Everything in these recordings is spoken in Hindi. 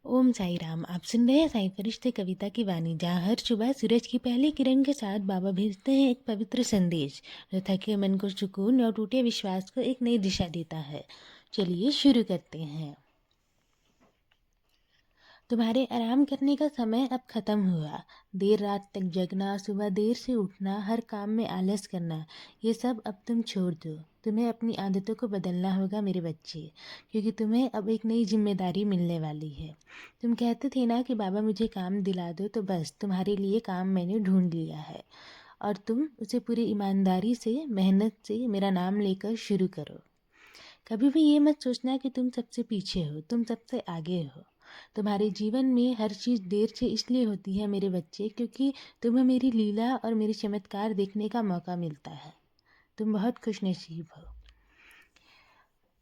ओम साई राम। आप सुन रहे हैं साई फरिश्ते कविता की वाणी, जहाँ हर सुबह सूरज की पहली किरण के साथ बाबा भेजते हैं एक पवित्र संदेश जो थके मन को सुकून और टूटे विश्वास को एक नई दिशा देता है। चलिए शुरू करते हैं। तुम्हारे आराम करने का समय अब खत्म हुआ। देर रात तक जगना, सुबह देर से उठना, हर काम में आलस करना, ये सब अब तुम छोड़ दो। तुम्हें अपनी आदतों को बदलना होगा मेरे बच्चे, क्योंकि तुम्हें अब एक नई जिम्मेदारी मिलने वाली है। तुम कहते थे ना कि बाबा मुझे काम दिला दो, तो बस तुम्हारे लिए काम मैंने ढूंढ लिया है और तुम उसे पूरी ईमानदारी से, मेहनत से मेरा नाम लेकर शुरू करो। कभी भी ये मत सोचना कि तुम सबसे पीछे हो, तुम सबसे आगे हो। तुम्हारे जीवन में हर चीज़ देर से इसलिए होती है मेरे बच्चे, क्योंकि तुम्हें मेरी लीला और मेरे चमत्कार देखने का मौका मिलता है। तुम बहुत खुशनसीब हो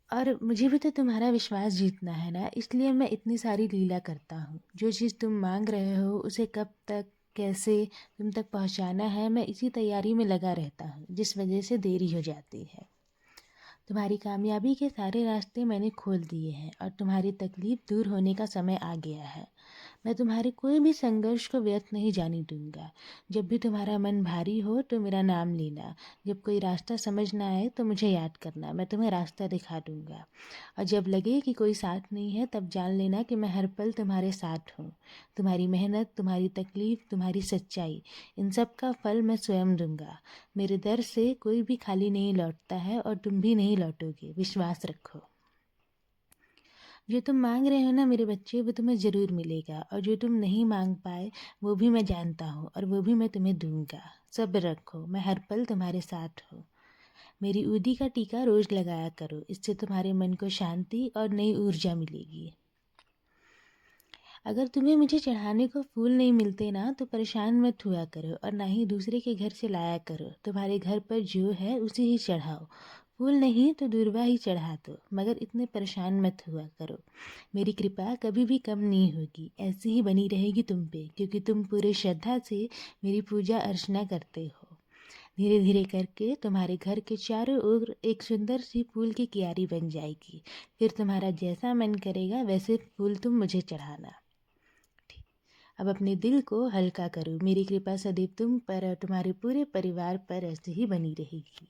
और मुझे भी तो तुम्हारा विश्वास जीतना है ना, इसलिए मैं इतनी सारी लीला करता हूँ। जो चीज़ तुम मांग रहे हो उसे कब तक, कैसे तुम तक पहुँचाना है, मैं इसी तैयारी में लगा रहता हूँ, जिस वजह से देरी हो जाती है। तुम्हारी कामयाबी के सारे रास्ते मैंने खोल दिए हैं और तुम्हारी तकलीफ दूर होने का समय आ गया है। मैं तुम्हारे कोई भी संघर्ष को व्यर्थ नहीं जाने दूंगा। जब भी तुम्हारा मन भारी हो तो मेरा नाम लेना। जब कोई रास्ता समझ ना आए तो मुझे याद करना, मैं तुम्हें रास्ता दिखा दूंगा। और जब लगे कि कोई साथ नहीं है तब जान लेना कि मैं हर पल तुम्हारे साथ हूँ। तुम्हारी मेहनत, तुम्हारी तकलीफ, तुम्हारी सच्चाई, इन सब का फल मैं स्वयं दूंगा। मेरे दर से कोई भी खाली नहीं लौटता है और तुम भी नहीं लौटोगे, विश्वास रखो। जो तुम मांग रहे हो ना मेरे बच्चे, वो तुम्हें ज़रूर मिलेगा, और जो तुम नहीं मांग पाए वो भी मैं जानता हूँ और वो भी मैं तुम्हें दूंगा। सब्र रखो, मैं हर पल तुम्हारे साथ हूँ। मेरी ऊदी का टीका रोज़ लगाया करो, इससे तुम्हारे मन को शांति और नई ऊर्जा मिलेगी। अगर तुम्हें मुझे चढ़ाने को फूल नहीं मिलते ना तो परेशान मत हुआ करो और ना ही दूसरे के घर से लाया करो। तुम्हारे घर पर जो है उसे ही चढ़ाओ। फूल नहीं तो दूर्वा ही चढ़ा दो, मगर इतने परेशान मत हुआ करो। मेरी कृपा कभी भी कम नहीं होगी, ऐसी ही बनी रहेगी तुम पे, क्योंकि तुम पूरे श्रद्धा से मेरी पूजा अर्चना करते हो। धीरे धीरे करके तुम्हारे घर के चारों ओर एक सुंदर सी फूल की क्यारी बन जाएगी। फिर तुम्हारा जैसा मन करेगा वैसे फूल तुम मुझे चढ़ाना। अब अपने दिल को हल्का करो, मेरी कृपा सदैव तुम पर और तुम्हारे पूरे परिवार पर ऐसे ही बनी रहेगी।